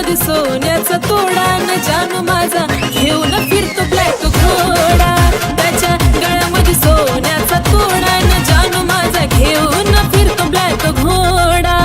गळ्यामध्ये सोन्याचा तोडा न जानू माझा घेऊन फिरतो ब्लॅक घोडा. त्याच्या गळ्यामध्ये सोन्याचा तोडा न जानू माझा घेऊन फिरतो ब्लॅक घोडा.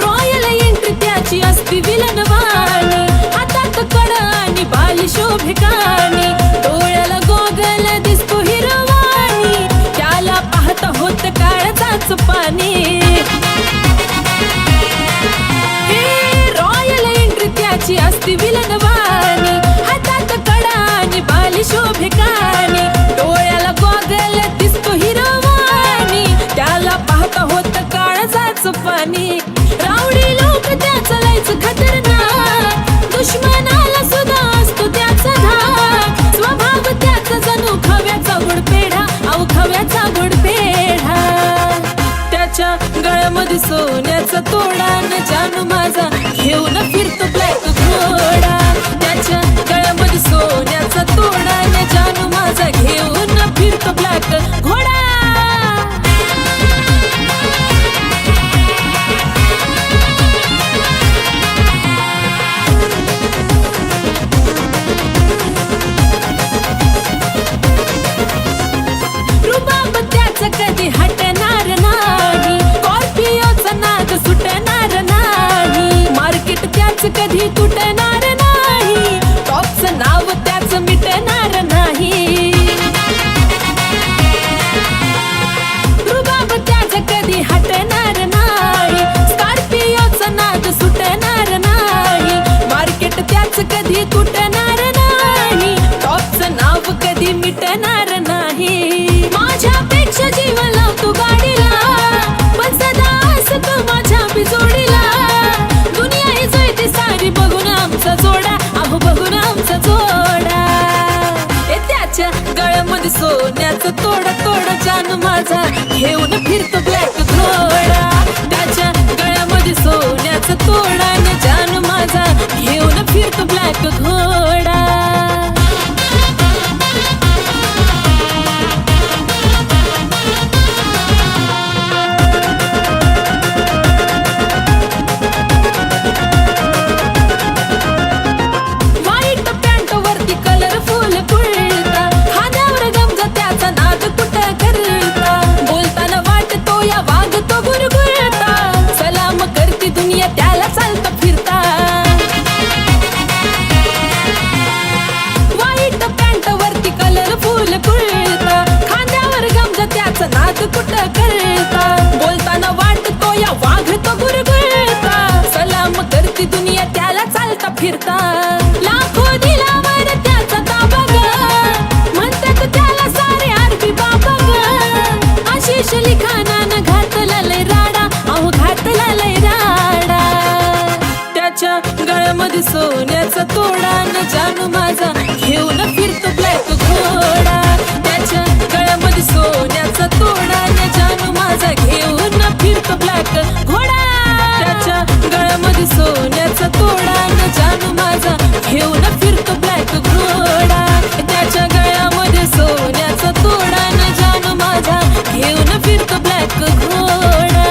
रॉयल एंट्री त्याची असती विलनवाणी, हातात कडा आणि बाली शोभिकानी, डोळ्याला गोगल दिसतो हिरवाणी, त्याला पाहता होत काळजाचं पाणी. रॉयल एंट्री त्याची असती विलनवाणी, हातात कडा आणि बाली शोभिकानी, डोळ्याला गोगल दिसतो हिरवाणी, त्याला पाहता होत काळजाचं पाणी. रावडी लोक त्याचं लयच खतरनाक, दुश्मनाला सुद्धा असतो त्याचा धाक. स्वभाव त्याचा जणू खव्याचा गुडपेढा, अहो खव्याचा गुडपेढा. त्याच्या गळ्यामध्ये सोन्याचा तोडा न जानू माझा घेऊन फिरतो ब्लॅक घोडा. त्याच्या गळ्यामध्ये सोन्याचा तोडा न जानू माझा घेऊन फिरतो ब्लॅक घोडा. रुबाब त्याचा कधी हटणार नाही, स्कॉर्पिओचा नाद सुटणार नाही, मार्केट त्याचं कधी तुटणार नाही, टॉपचं नाव त्याचं मिटणार नाही. रुबाब त्याचा कधी हटणार नाही, स्कॉर्पिओचा नाद सुटणार नाही, मार्केट त्याचं कधी तुटणार नाही, टॉपचं नाव कधी मिटणार नाही. माझ्यापेक्षा जीव लावतो गाडीला, पण सदा असतो माझ्या बिजोडीला. दुनिया ही जळते सारी बघून आमचा जोडा, अहो बघून आमचा जोडा. त्याच्या गळ्यामध्ये सोन्याचा तोडा तोडा जानू माझा घेऊन फिरतो ब्लॅक घोडा. त्याच्या गळ्यामध्ये सोन्याचा तोडा न जानू माझा घेऊन फिरतो ब्लॅक घोडा. व्हाईट पॅन्ट वरती कलरफुल कुर्ता, खांद्यावर गमजा त्याचा नाद कुठं करता, बोलताना वाटतो या वागतो गुरगुरता, सलाम करती दुनिया त्याला चालता फिरता. व्हाईट पॅन्ट वरती कलरफुल कुर्ता, खांद्यावर गमजा त्याचा नाद कुठं करता, बोलताना वाटतो या वागतो गुरगुरता, सलाम करती दुनिया त्याला चालता फिरता. लाखो दिलावर त्याचा ताबा ग, म्हणतात त्याला सारे आरबी बाबा ग. आशिष लिखाणानं घातला लय राडा, अहो घातला लय राडा. त्याच्या गळ्यामध्ये सोन्याचा तोडा न जानू माझा घेऊन फिरतो ब्लॅक घोडा. त्याच्या गळ्यामध्ये सोन्याचा तोडा न जानू माझा घेऊन फिरतो ब्लॅक घोडा. त्याच्या गळ्यामध्ये सोन्याचा तोडा न जानू माझा घेऊन फिरतो ब्लॅक घोडा. त्याच्या गळ्यामध्ये सोन्याचा तोडा न जानू माझा घेऊन फिरतो ब्लॅक घोडा.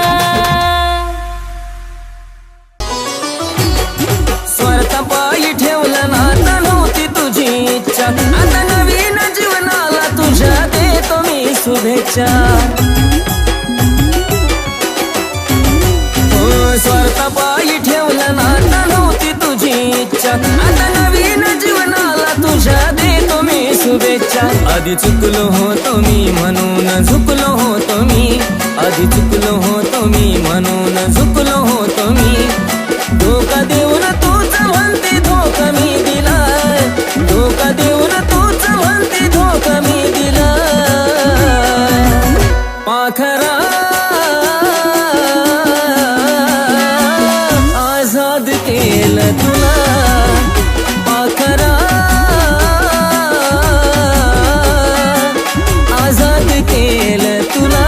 स्वार्थापायी ठेवलं नातं नव्हती तुझी इच्छा, आता नवीन जीवनाला तुझ्या देतो मी शुभेच्छा. स्वार्थापायी ठेवलं नातं नव्हती तुझी इच्छा, आता नवीन जीवनाला तुझ्या देतो मी शुभेच्छा. आधी चुकलो होतो मी म्हणून झुकलो होतो मी, आधी चुकलो होतो मी म्हणून झुकलो होतो मी. धोका देऊन तूच म्हणते धोका मी दिला, धोका देऊन तूच म्हणते धोका मी दिला. पाखरा आझाद केलं तुला, पाखरा आझाद केलं तुला.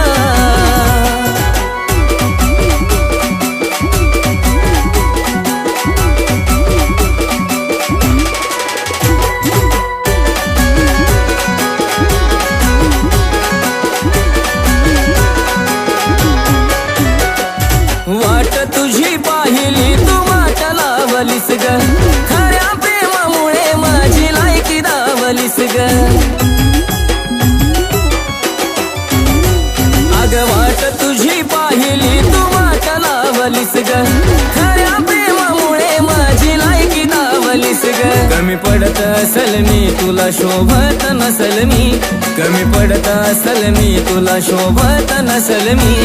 लावलीस ग अग वाट तुझी पाहिली तू वाट लावलीस ग खऱ्या प्रेमामुळे माझी लायकी दावलीस ग कमी पडत असल मी तुला शोभत नसल मी कमी पडत असल मी तुला शोभत नसल मी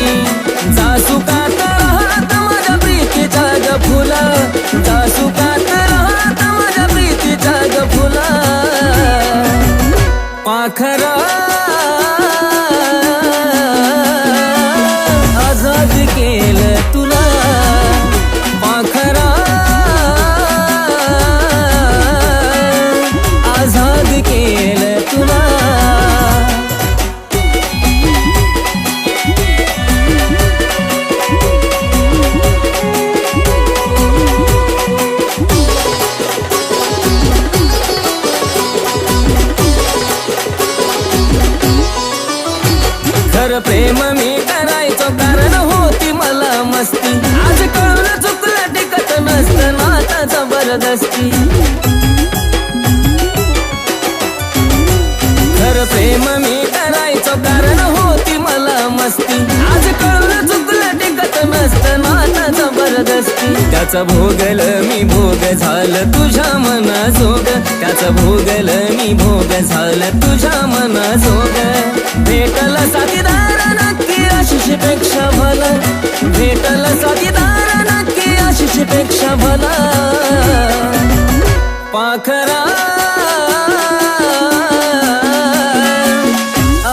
जासुकात राहत माझ्या प्रीतीचा ग फुला जासुकात राहत माझ्या प्रीतीचा ग फुला पाखरा आजाद केलं तुला पाखरा आजाद केलं तुला खरं प्रेम मी करायचो कारण होती मला मस्ती आज कळून चुकलं टिकत नसतं नाता जबरदस्ती खरं प्रेम मी करायचो कारण होती मला मस्ती आज कळून चुकलं टिकत नसतं नाता जबरदस्ती त्याचा भोगल मी भोग झालं तुझ्या मनाजोग त्याचा भोगल मी भोग झालं तुझ्या मनाजोग भेटला साथीदार नक्की आशिष पेक्षा भला भेटला साथीदार नक्की आशिष पेक्षा भला पाखरा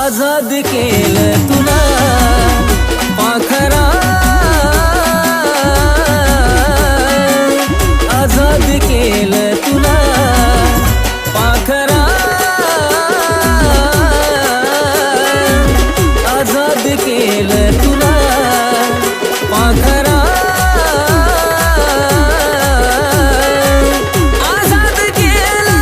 आजाद केलं तुला पाखरा आजाद केलं तुला पाखरा आजाद केलं तुला पाखरा आजाद केलं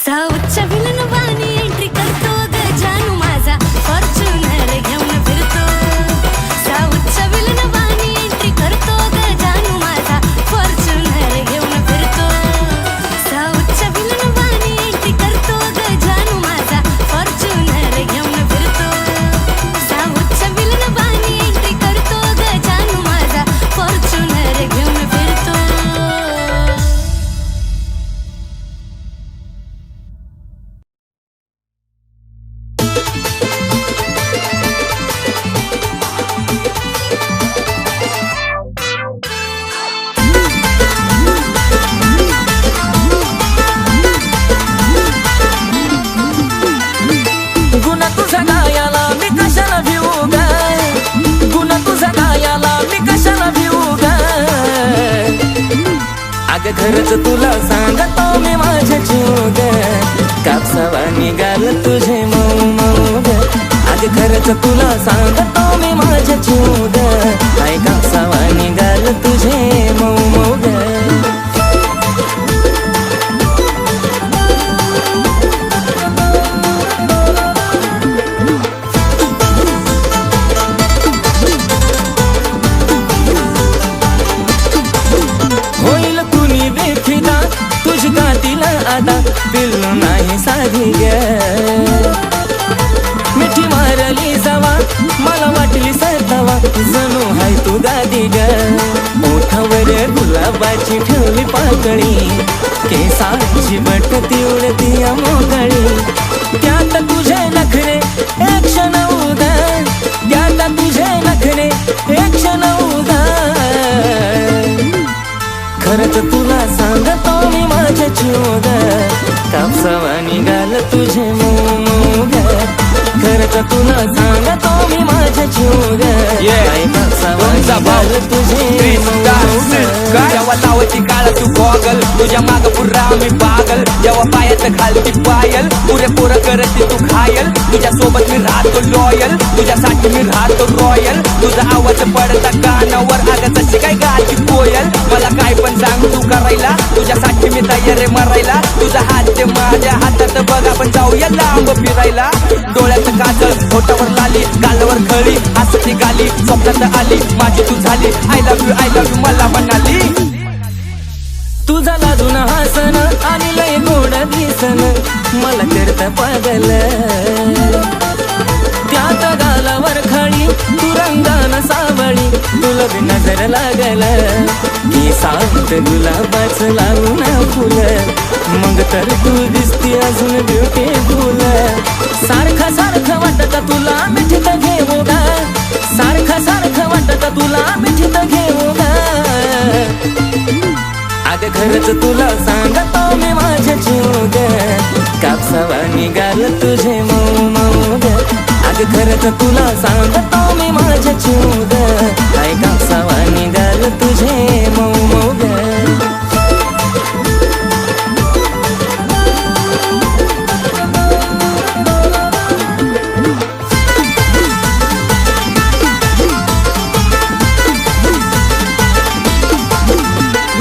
साऊथच्या विलन वाणी एंट्री करतो ग जानू माझा फॉर्च्युनर घेऊन फिरतो साऊथच्या विलन वाणी एंट्री करतो ग जानू माझा फॉर्च्युनर घेऊन फिरतो साऊथच्या विलन वाणी एंट्री करतो ग जानू माझा फॉर्च्युनर घेऊन फिरतो साऊथच्या विलन वाणी एंट्री करतो ग जानू माझा फॉर्च्युनर घेऊन फिरतो गुन्हा तुझा गायाला मी कशाला भिवू ग गुन्हा तुझा गायाला मी कशाला भिवू ग अगं खरंच तुला सांगतो मी माझ्या जीव ग कापसावा निघाल तुझे मऊ मऊ ग अगं खरंच तुला सांगतो मी माझ्या जीव ग आई कापसावा निघाल तुझे मऊ मऊ ग होईल कुणी बेफिदा तुझी गातीला आता पिल्लू नाही साधी ग मिठी मारली जावा मला वाटली सतावा जणू हाय तू गादी ग ओठावर गुलाबाची ठेवली पाकळी केसाची बट उडती मोकळी त्यात तुझे नखरे एक क्षण उदा त्यात तुझे नखरे एक क्षण उदा खरंच तुला सांगतो मी माझ्या जीव ग कापसावा निघाल तुझे मऊ मऊ ग खरंच तुला सांगतो मी माझ्या जीव ग आई कापसावा निघाल तुझे मऊ ग जेव्हा लावायची काळ तू गॉगल तुझ्या माग पुरा मी पागल जेव्हा पायात घालती पायल पुरेपूर करते तू घायल तुझ्या सोबत मी राहतो लॉयल तुझ्यासाठी मी राहतो रॉयल तुझा आवाज पडता कानावर अगं तशी काय गाती कोयल मला काय पण सांग तू करायला तुझ्यासाठी मी तयार आहे मरायला तुझा हात ते माझ्या हातात बघ आपण जाऊया लांब फिरायला डोळ्यात काजळ होटावर लाली गालावर खळी हसती गाली स्वप्नात आली माझी तू झाली आय लव्ह यू मला म्हणाली तुझा लाजून हसन आणि लय गोड दिसन मला करता पागल त्यात गालावर खळी तू रंगान सावळी तुला बी नजर लागल की सावत गुलाबाच लावून फुल मग तर तू दिसती अजून ब्युटीफुल सारखं सारखं वाटत तुला मिठीत घेऊ गा सारखं सारखं वाटत तुला मिठीत घेऊ गा अगं खरंच तुला सांगतो मी माझ्या जीव ग कापसावा निघाल तुझे मऊ मऊ ग अगं खरंच तुला सांगतो मी माझ्या जीव ग काय कापसावा निघाल तुझे मऊ मऊ ग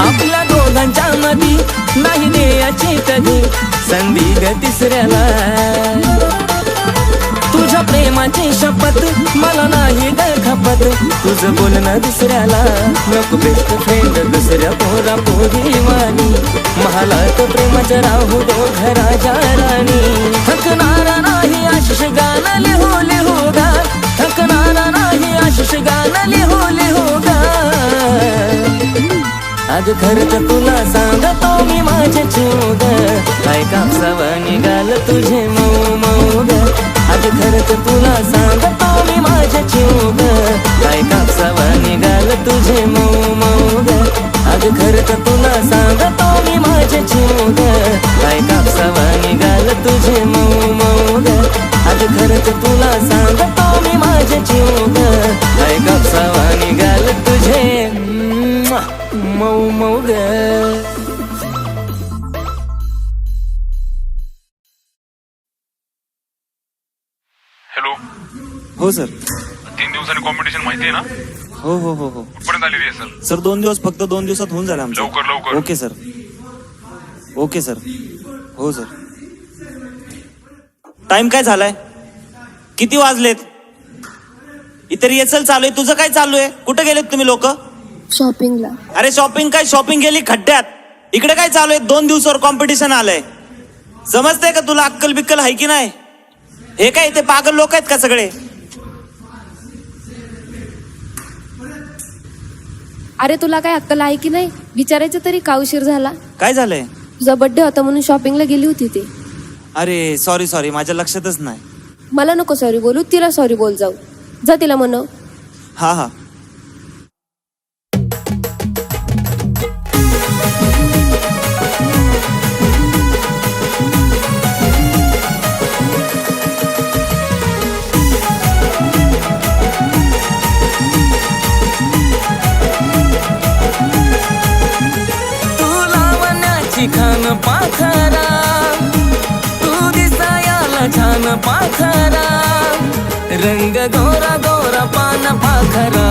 आपल्या दोघांच्या मधी नाही द्यायची कधी संधी ग तिसऱ्याला तुझ्या प्रेमाची शपथ मला नाही ग खपत तुझं बोलणं दुसऱ्याला नको बेस्ट फ्रेंड दुसऱ्या पोरा पोरी वाणी महालात प्रेमाच्या राहू दो घराच्या राणी थकणारा नाही आशिष गाणं लिहू लिहू गा थकणारा नाही आशिष गाणं लिहू लिहू गा अगं खरंच तुला सांगतो मी माझ्या जीव ग काय कापसावा निघाल तुझे मऊ मऊ ग अगं खरंच तुला सांगतो मी माझ्या जीव ग काय कापसावा निघाल तुझे मऊ मऊ ग अगं खरंच तुला सांगतो मी माझ्या जीव ग काय कापसावा निघाल तुझे मऊ मऊ ग अगं खरंच तुला सांगतो मी माझ्या जीव ग काय कापसावा निघाल तुझे मऊ मऊ ग हॅलो हो सर 3 दिवसांनी कॉम्पिटिशन माहिती आहे ना हो हो हो हो कुठपर्यंत आलेली आहे सर सर 2 दिवस फक्त 2 दिवसात होऊन झालं आमचं लवकर. ओके सर ओके सर हो सर टाइम काय झालाय? किती वाजलेत? इतर रिहर्सल चालू आहे. तुझं काय चालू आहे? कुठे गेलेत तुम्ही लोक? शॉपिंगला. अरे शॉपिंग काय, शॉपिंग गेली खड्ड्यात. इकडे काय चालू आहे? 2 दिवसावर कॉम्पिटिशन आलंय. समजतंय का तुला? अक्कल बिक्कल आहे की नाही? हे काय ते पागल लोक आहेत का सगळे? अरे तुला काय अक्कल आहे की नाही? विचारायचं तरी का उशीर झाला? काय झालंय? तुझा बर्थडे होता म्हणून शॉपिंगला गेली होती ती. अरे सॉरी माझ्या लक्षातच नाही. मला नको सॉरी बोलू, तिला सॉरी बोल जाऊ. जा तिला म्हणव. हा. तू लावण्याची खान पाखरा, तू दिसायाला छान पाखरा, रंग गोरा गोरा पान पाखरा,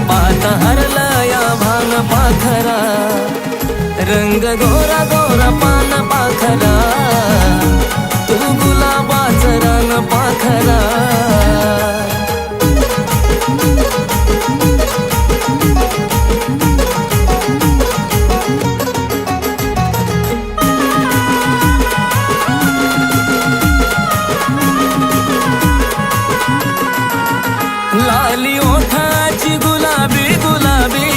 पात हरला या भान पाखरा, रंग गोरा गोरा पान पाखरा, तू गुलाबाचं रान पाखरा. लाली ओठाची गुलाबी गुलाबी,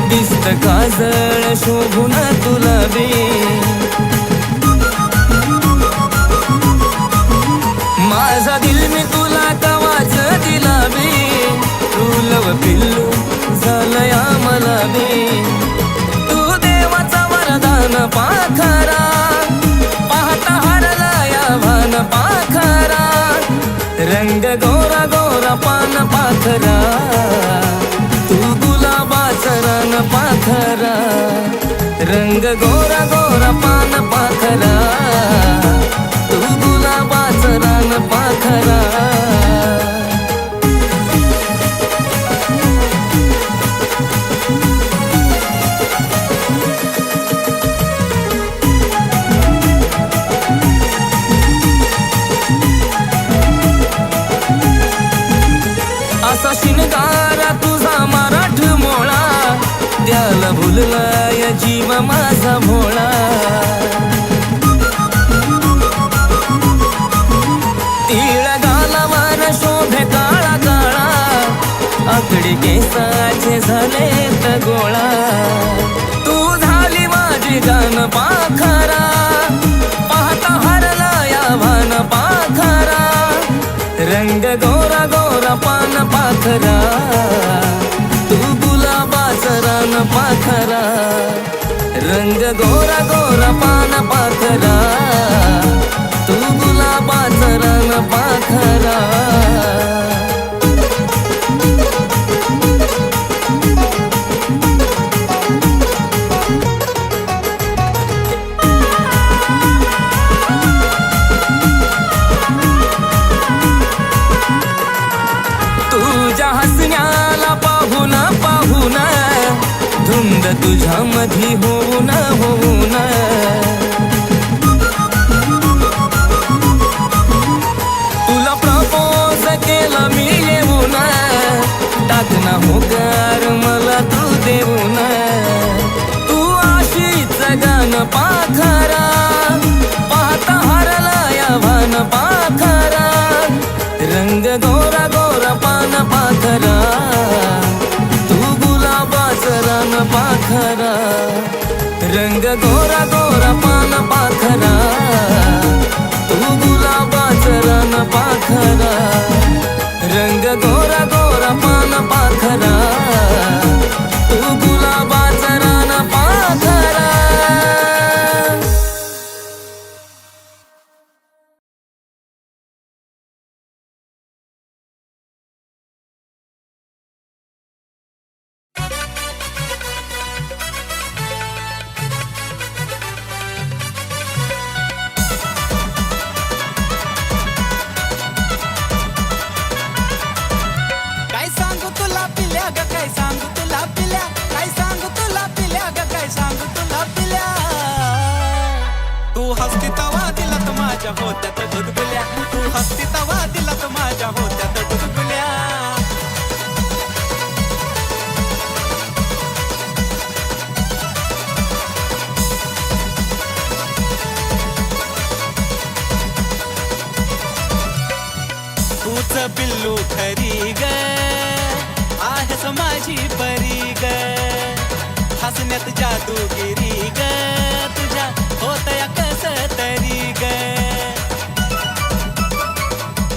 दिसत काजळ शोभून तुला बी. माझा दिल मी तुला कवाच दिला बी, तुलव पिल्लू झालया मला बी. तू देवाचा वरदान पाखरा, पाहता हरला या भान पाखरा, रंग गोरा गोरा पान पाखरा, तू गुलाबाचं रान पाखरा, रंग गोरा गोरा पान पाखरा, तू गुलाबाचं रान पाखरा. असा शिनगारा तुझा मराठ मोळा, त्याला भुललाय जीव माझा भोळा. तिळ गालावर शोभे काळा काळा, आकडी केसाचे झालेत गोळा. तू झाली माझी जान पाखरा, पाहता हरला या भान पाखरा, रंग गोरा गोरा पान पाखरा, तू गुलाबाचं रान पाखरा, रंग गोरा गोरा पान पाखरा, तू गुलाबाचं रान पाखरा. तुझ्या हसण्याला पाहून पाहून, धुंद तुझ्या मधी होऊन होऊन, तुला प्रपोज केलं मी येऊन, टाकना होकार मला तू देऊन. तू आशीच गान पाखरा, पाहता हरला या भान पाखरा, रंग गोरा गोरा पान पाखरा, तू गुलाबाचं रान पाखरा, रंग गोरा गोरा पान पाखरा, तू गुलाबाचं रान पाखरा, रंग गोरा गोरा पान पाखरा, तू गुलाबाचं रान पाखरा. काय सांगू तुला माझ्या होत्यात गुदगुल्या तू हसती तवा दिलात माझ्या होत्यात गुदगुल्या तूच पिल्लू खरी ग आहेस माझी परी ग हसण्यात जादूगिरी ग तुझ्या होतया कस तरी ग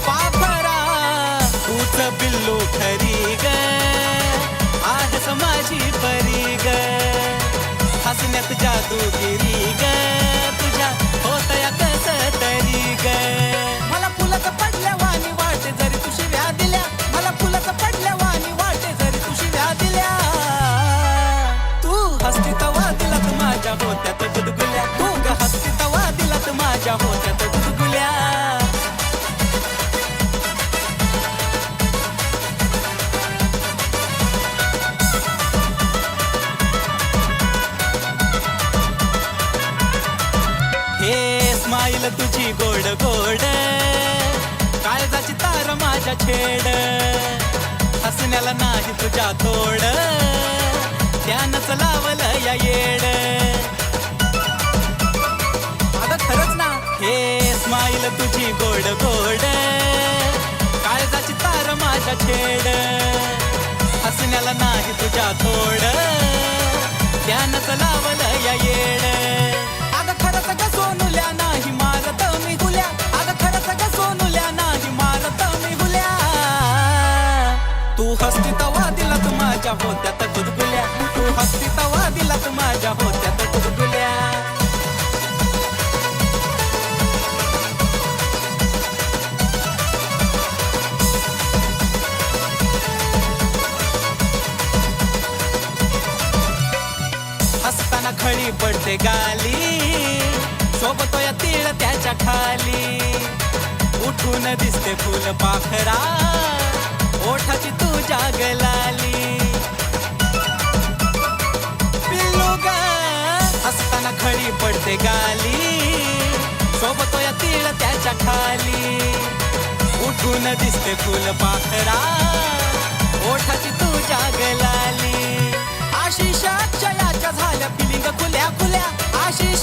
पापरा तूच पिल्लू खरी ग आहेस माझी परी ग हसण्यात जादूगिरी ग तुझ्या होतया कस तरी ग मला फुलाचं पडल्या वाणी वाटे जरी तू शिव्या दिल्या मला फुलाचं पडल्या वाणी वाटे जरी तू शिव्या दिल्या तू हसती तवा दिलात माझ्या होत्यात गुदगुल्या तू ग हसती तवा दिलात माझ्या होत्यात गुदगुल्या हे स्माईल तुझी गोड गोड काळजाची तार माझ्या छेड हसण्याला नाही तुझ्या तोड त्यानंच लावलं या येड आता खरंच ना हे स्माईल तुझी गोड गोड काळजाची तार माझ्या छेड हसण्याला नाही तुझ्या तोड त्यानंच लावलं या येड अगं खरंच ग सोनुल्या नाही मारत मी हुल्या अगं खरंच ग सोनुल्या नाही मारत मी हुल्या तू हसती तवा दिलात माझ्या होत्यात गुदगुल्या तू हसती तवा दिलात माझ्या होत्यात गुदगुल्या हसताना खळी पडते गाली सोबतो या तीळ त्याच्या खाली उठून दिसते फुल पाखरा ओठाची तुझ्या गलाली पिल्लू ग हसताना खळी पडते गाली सोबतो या तीळ त्याच्या खाली उठून दिसते फुल पाखरा ओठाची तुझ्या गलाली आशिषाच्या याच्या झाल्या फिलिंग खुल्या खुल्या आशिष